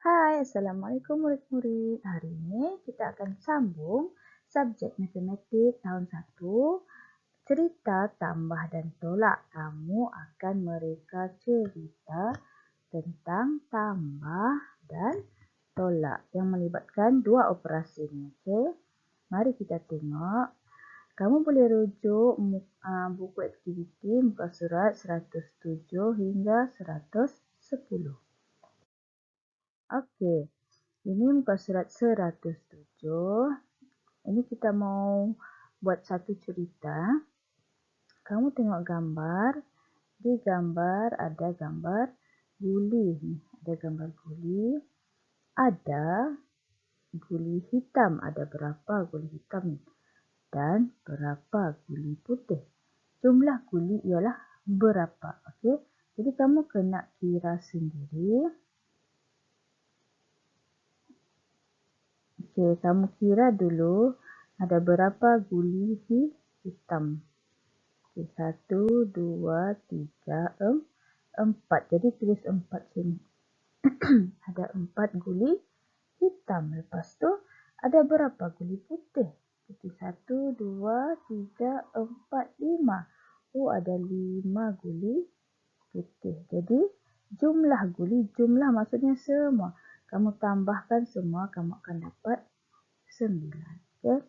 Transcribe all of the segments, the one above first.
Hai, Assalamualaikum murid-murid. Hari ini kita akan sambung subjek matematik tahun 1, cerita tambah dan tolak. Kamu akan mereka cerita tentang tambah dan tolak yang melibatkan dua operasi ni. Okey, mari kita tengok. Kamu boleh rujuk buku aktiviti muka surat 107 hingga 110. Okey. Ini muka surat 107. Ini kita mau buat satu cerita. Kamu tengok gambar. Di gambar ada gambar guli. Ada gambar guli. Ada guli hitam. Ada berapa guli hitam dan berapa guli putih. Jumlah guli ialah berapa. Okey. Jadi kamu kena kira sendiri. Okey, kamu kira dulu ada berapa guli hitam. Okey, 1, 2, 3, 4. Jadi tulis 4 sini. Ada 4 guli hitam. Lepas tu ada berapa guli putih? Jadi 1, 2, 3, 4, 5. Oh, ada 5 guli putih. Jadi jumlah guli, jumlah maksudnya semua. Kamu tambahkan semua, kamu akan dapat 9. Okey.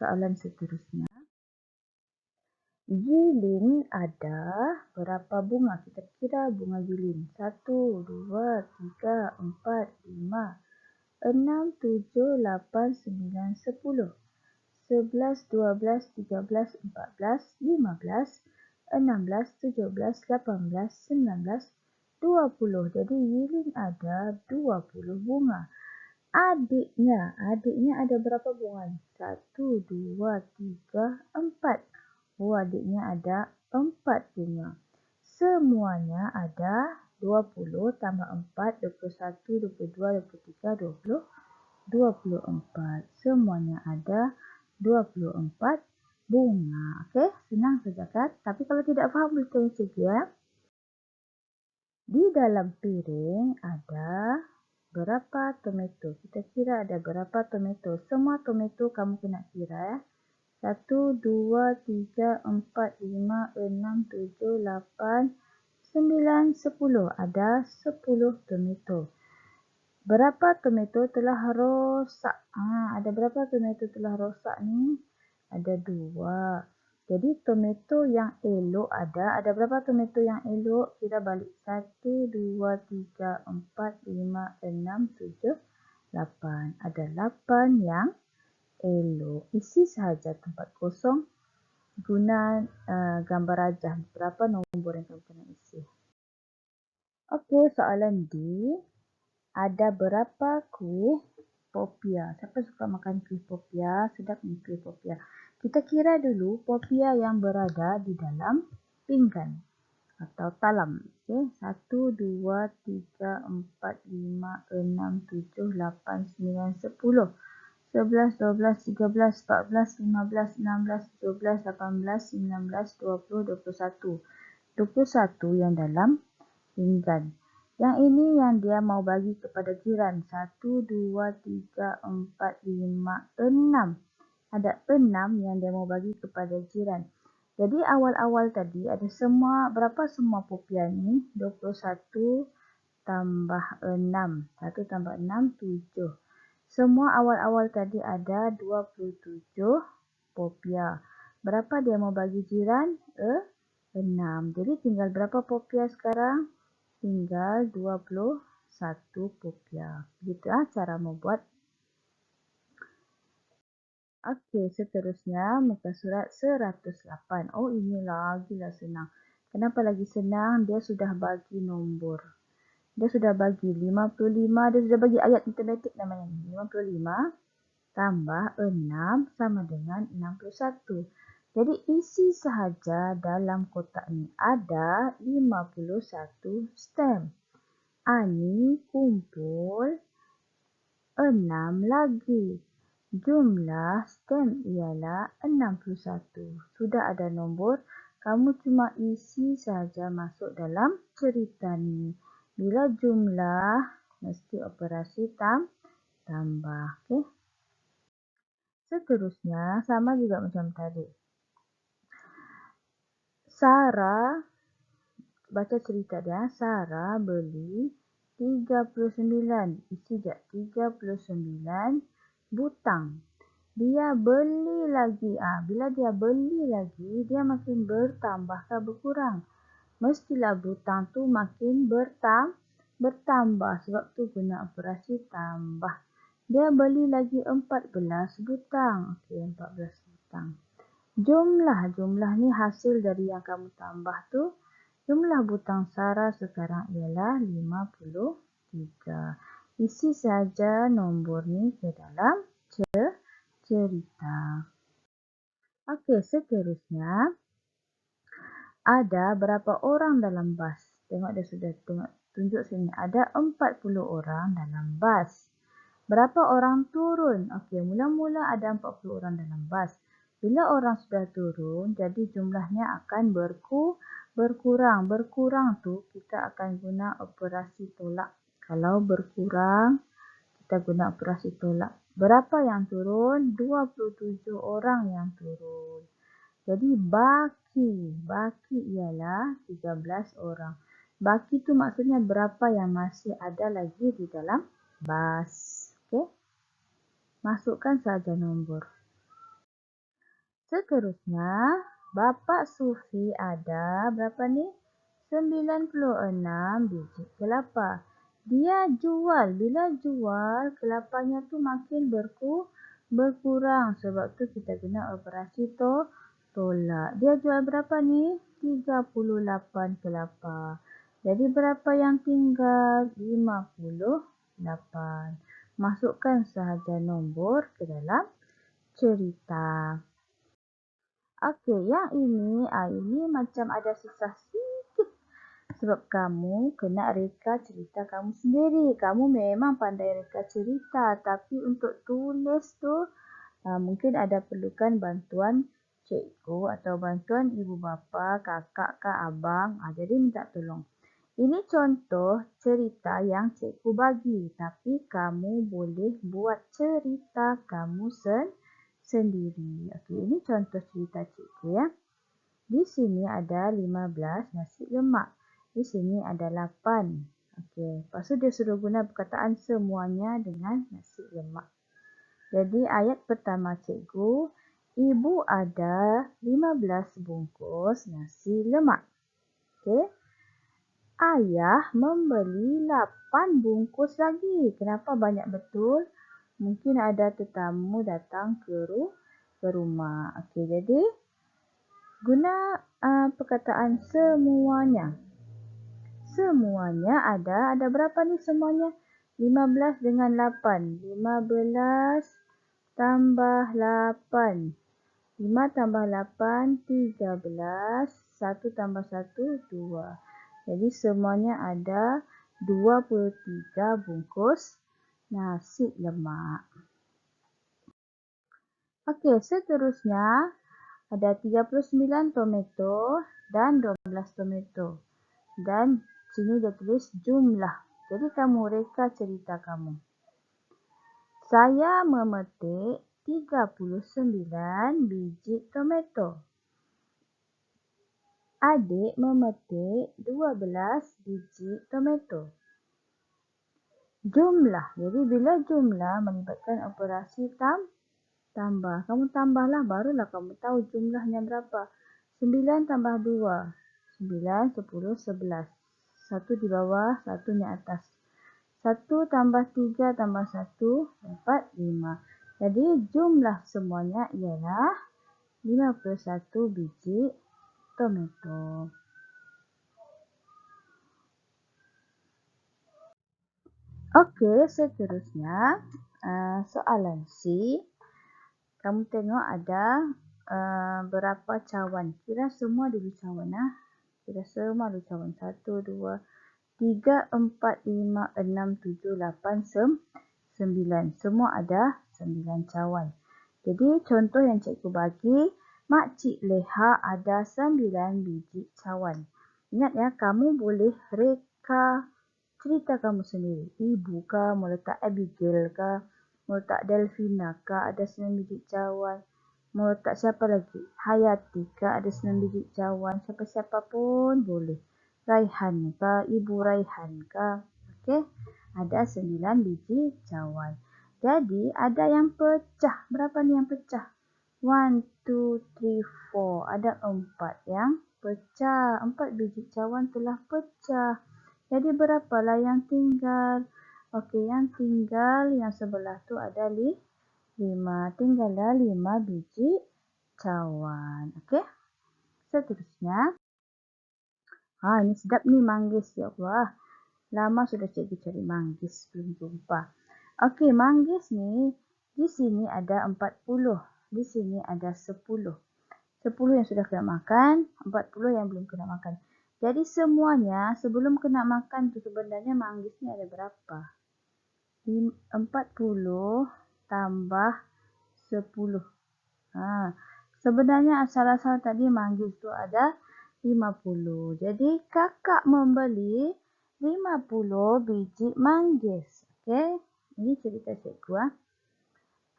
Soalan seterusnya. Yilin ada berapa bunga? Kita kira bunga yilin. 1, 2, 3, 4, 5, 6, 7, 8, 9, 10. 11, 12, 13, 14, 15, 16, 17, 18, 19, 20. Jadi yilin ada 20 bunga. Adiknya ada berapa bunga? 1, 2, 3, 4. Oh, adiknya ada 4 bunga. Semuanya ada 20 tambah 4, 21, 22, 23, 20, 24. Semuanya ada 24 bunga. Okey, senang saja kan? Tapi kalau tidak faham boleh tanya cikgu ya. Di dalam piring ada berapa tomato? Kita kira ada berapa tomato. Semua tomato kamu kena kira ya. 1, 2, 3, 4, 5, 6, 7, 8, 9, 10. Ada 10 tomato. Berapa tomato telah rosak? Ada berapa tomato telah rosak ni? Ada 2. Jadi tomato yang elok ada berapa tomato yang elok? Kira balik. 1, 2, 3, 4, 5, 6, 7, 8. Ada 8 yang elok. Isi sahaja tempat kosong. Guna gambar rajah. Berapa nombor yang kamu kena isi? Okey, soalan D. Ada berapa kuih popia? Siapa suka makan kuih popia? Sedap ni kuih popia. Kita kira dulu popia yang berada di dalam pinggan atau talam. Okey, 1, 2, 3, 4, 5, 6, 7, 8, 9, 10. 11, 12, 13, 14, 15, 16, 17, 18, 19, 20, 21. 21 yang dalam pinggan. Yang ini yang dia mau bagi kepada jiran. 1, 2, 3, 4, 5, 6. Ada 6 yang dia mau bagi kepada jiran. Jadi awal-awal tadi ada semua, berapa semua popia ni? 21 tambah 6. 1 tambah 6, 7. Semua awal-awal tadi ada 27 popia. Berapa dia mau bagi jiran? 6. Jadi tinggal berapa popia sekarang? Tinggal 21 popia. Begitu cara membuat. Okey, seterusnya muka surat 108. Oh, ini lagilah senang. Kenapa lagi senang? Dia sudah bagi nombor. Dia sudah bagi 55. Dia sudah bagi ayat matematik namanya. 55 tambah 6 sama dengan 61. Jadi isi sahaja dalam kotak ni ada 51 stem. Ani kumpul 6 lagi. Jumlah stem ialah 61. Sudah ada nombor, kamu cuma isi saja masuk dalam cerita ni. Bila jumlah mesti operasi tambah. Okay? Seterusnya, sama juga macam tadi. Sarah, baca cerita dia. Sarah beli 39, isi je 39 butang. Dia beli lagi. Bila dia beli lagi, dia makin bertambah ke berkurang. Mestilah butang tu makin bertambah sebab tu guna operasi tambah. Dia beli lagi 14 butang. Okey, 14 butang. Jumlah ni hasil dari yang kamu tambah tu. Jumlah butang Sarah sekarang ialah 53. Isi saja nombor ni ke dalam cerita. Okey, seterusnya. Ada berapa orang dalam bas? Tengok dia sudah tunjuk sini. Ada 40 orang dalam bas. Berapa orang turun? Okey, mula-mula ada 40 orang dalam bas. Bila orang sudah turun, jadi jumlahnya akan berkurang. Berkurang tu kita akan guna operasi tolak. Kalau berkurang, kita guna operasi tolak. Berapa yang turun? 27 orang yang turun. Jadi baki ialah 13 orang. Baki tu maksudnya berapa yang masih ada lagi di dalam bas. Okey. Masukkan saja nombor. Seterusnya, Bapak Sufi ada berapa ni? 96 biji kelapa. Dia jual. Bila jual, kelapanya tu makin berkurang. Sebab tu kita guna operasi tolak. Dia jual berapa ni? 38 kelapa. Jadi berapa yang tinggal? 58. Masukkan sahaja nombor ke dalam cerita. Okey, yang ini macam ada susah sikit. Sebab kamu kena reka cerita kamu sendiri. Kamu memang pandai reka cerita. Tapi untuk tulis tu, mungkin ada perlukan bantuan cikgu atau bantuan ibu bapa, kakak ke abang. Jadi minta tolong. Ini contoh cerita yang cikgu bagi. Tapi kamu boleh buat cerita kamu sendiri. Okey, ini contoh cerita cikgu ya. Di sini ada 15 nasi lemak. Di sini ada 8. Okey, lepas tu dia suruh guna perkataan semuanya dengan nasi lemak. Jadi ayat pertama cikgu, ibu ada 15 bungkus nasi lemak. Okey. Ayah membeli 8 bungkus lagi. Kenapa banyak betul? Mungkin ada tetamu datang ke rumah. Okey, jadi guna perkataan semuanya. Semuanya ada berapa ni semuanya? 15 dengan 8. 15 tambah 8. 5 tambah 8, 13. 1 tambah 1, 2. Jadi semuanya ada 23 bungkus nasi lemak. Okey, seterusnya ada 39 tomato dan 12 tomato. Dan sini dia tulis jumlah. Jadi kamu reka cerita kamu. Saya memetik 39 biji tomato. Adik memetik 12 biji tomato. Jumlah. Jadi bila jumlah melibatkan operasi tambah. Kamu tambahlah, barulah kamu tahu jumlahnya berapa. 9 tambah 2. 9, 10, 11. 1 di bawah, 1 di atas. 1 tambah 3 tambah 1, dapat 5. Jadi jumlah semuanya ialah 51 biji tomato. Okey, seterusnya soalan C. Kamu tengok ada berapa cawan. Kira semua dulu cawan. Kira semua dulu cawan. 1, 2, 3, 4, 5, 6, 7, 8, 9. Semua ada 9 cawan. Jadi contoh yang cikgu bagi, Makcik Leha ada 9 biji cawan. Ingat ya, kamu boleh reka cerita kamu sendiri. Ibu kah, mau letak Abigail kah, mau letak Delvina kah, ada 9 biji cawan. Mau letak siapa lagi? Hayati kah, ada 9 biji cawan. Siapa-siapa pun boleh. Raihan kah, Ibu Raihan kah. Okey, ada 9 biji cawan. Jadi ada yang pecah. Berapa ni yang pecah? 1, 2, 3, 4. Ada 4 yang pecah. 4 biji cawan telah pecah. Jadi berapalah yang tinggal? Okey, yang tinggal yang sebelah tu ada 5. Tinggallah 5 biji cawan. Okey. Seterusnya. Ini sedap ni manggis. Ya Allah. Lama sudah cikgu cari manggis. Belum jumpa. Okey, manggis ni. Di sini ada 40. Di sini ada 10. 10 yang sudah kena makan. 40 yang belum kena makan. Jadi semuanya sebelum kena makan tu sebenarnya manggis ni ada berapa? 40 tambah 10. Sebenarnya asal-asal tadi manggis tu ada 50. Jadi kakak membeli 50 biji manggis. Okey, ini cerita cikgu.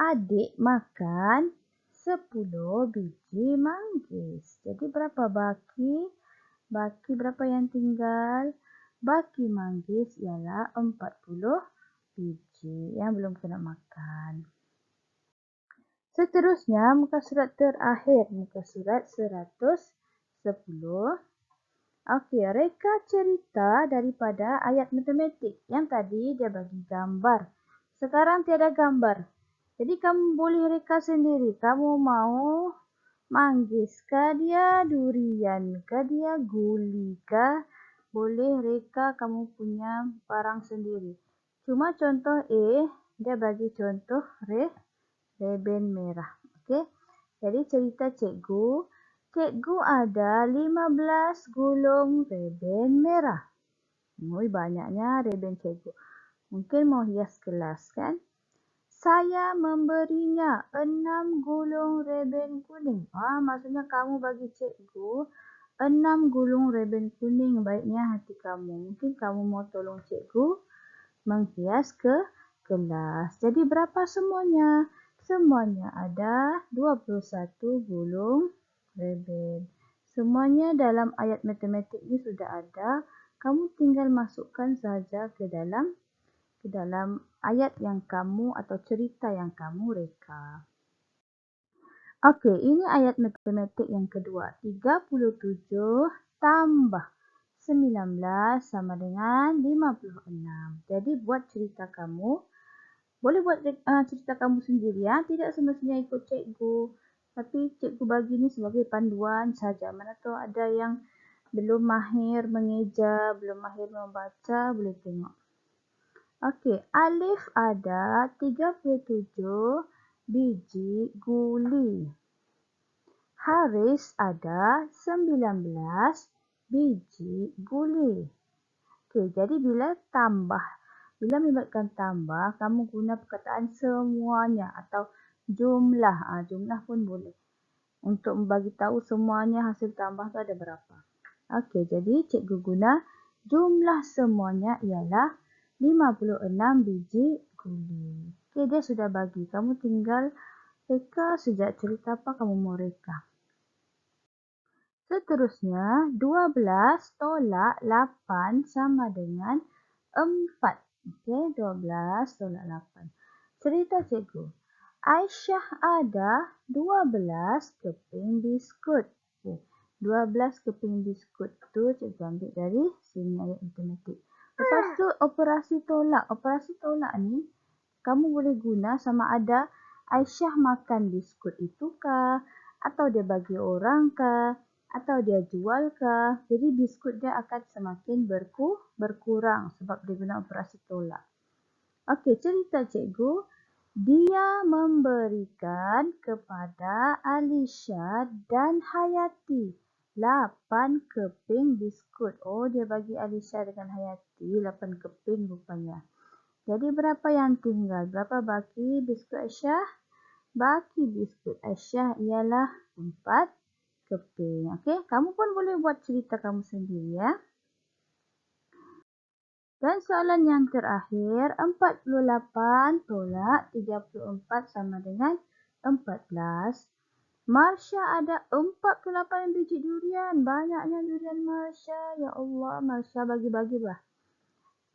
Adik makan 10 biji manggis. Jadi berapa baki? Baki berapa yang tinggal? Baki manggis ialah 40 biji yang belum kena makan. Seterusnya, muka surat terakhir. Muka surat 110. Okey, reka cerita daripada ayat matematik. Yang tadi dia bagi gambar. Sekarang tiada gambar. Jadi kamu boleh reka sendiri. Kamu mau manggis kah dia, durian kah dia, guli kah? Boleh reka kamu punya barang sendiri. Cuma contoh dia bagi contoh reben merah. Okey. Jadi cerita cikgu. Cikgu ada 15 gulung reben merah. Banyaknya reben cikgu. Mungkin mau hias kelas kan? Saya memberinya 6 gulung reben kuning. Maksudnya kamu bagi cikgu 6 gulung reben kuning. Baiknya hati kamu. Mungkin kamu mau tolong cikgu menghias ke kelas. Jadi berapa semuanya? Semuanya ada 21 gulung reben. Semuanya dalam ayat matematik ni sudah ada. Kamu tinggal masukkan saja ke dalam ayat yang kamu atau cerita yang kamu reka. Okey, ini ayat matematik yang kedua. 37 tambah 19 sama dengan 56. Jadi buat cerita kamu. Boleh buat cerita kamu sendiri ya. Tidak semestinya ikut cikgu. Tapi cikgu bagi ni sebagai panduan saja. Mana tahu ada yang belum mahir mengeja, belum mahir membaca, boleh tengok. Okey, Alif ada 37 biji guli. Haris ada 19 biji guli. Okey, jadi bila melibatkan tambah, kamu guna perkataan semuanya atau jumlah. Jumlah pun boleh. Untuk membagi tahu semuanya hasil tambah tu ada berapa. Okey, jadi cikgu guna jumlah semuanya ialah 56 biji guli. Okey, dia sudah bagi. Kamu tinggal reka sejak cerita apa kamu mau reka. Seterusnya, 12 tolak 8 sama dengan 4. Okey, 12 tolak 8. Cerita cikgu. Aisyah ada 12 keping biskut. Okey, 12 keping biskut tu cikgu ambil dari sini ayat matematik. Lepas tu operasi tolak. Operasi tolak ni kamu boleh guna sama ada Aisyah makan biskut itu kah? Atau dia bagi orang kah? Atau dia jual kah? Jadi biskut dia akan semakin berkurang sebab dia guna operasi tolak. Okey, cerita cikgu. Dia memberikan kepada Alisha dan Hayati 8 keping biskut. Dia bagi Alisha dengan Hayati 8 keping rupanya. Jadi berapa yang tinggal? Berapa baki biskut Aisyah? Baki biskut Aisyah ialah 4 keping. Okey, kamu pun boleh buat cerita kamu sendiri ya. Dan soalan yang terakhir, 48 tolak 34 sama dengan 14. Marsha ada 48 biji durian. Banyaknya durian Marsha. Ya Allah, Marsha bagi-bagi bah.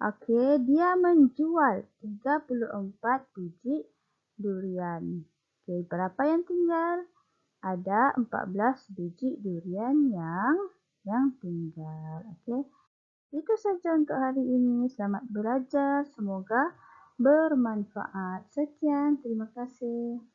Okey, dia menjual 34 biji durian. Okey, berapa yang tinggal? Ada 14 biji durian yang tinggal. Okey. Itu saja untuk hari ini. Selamat belajar. Semoga bermanfaat. Sekian. Terima kasih.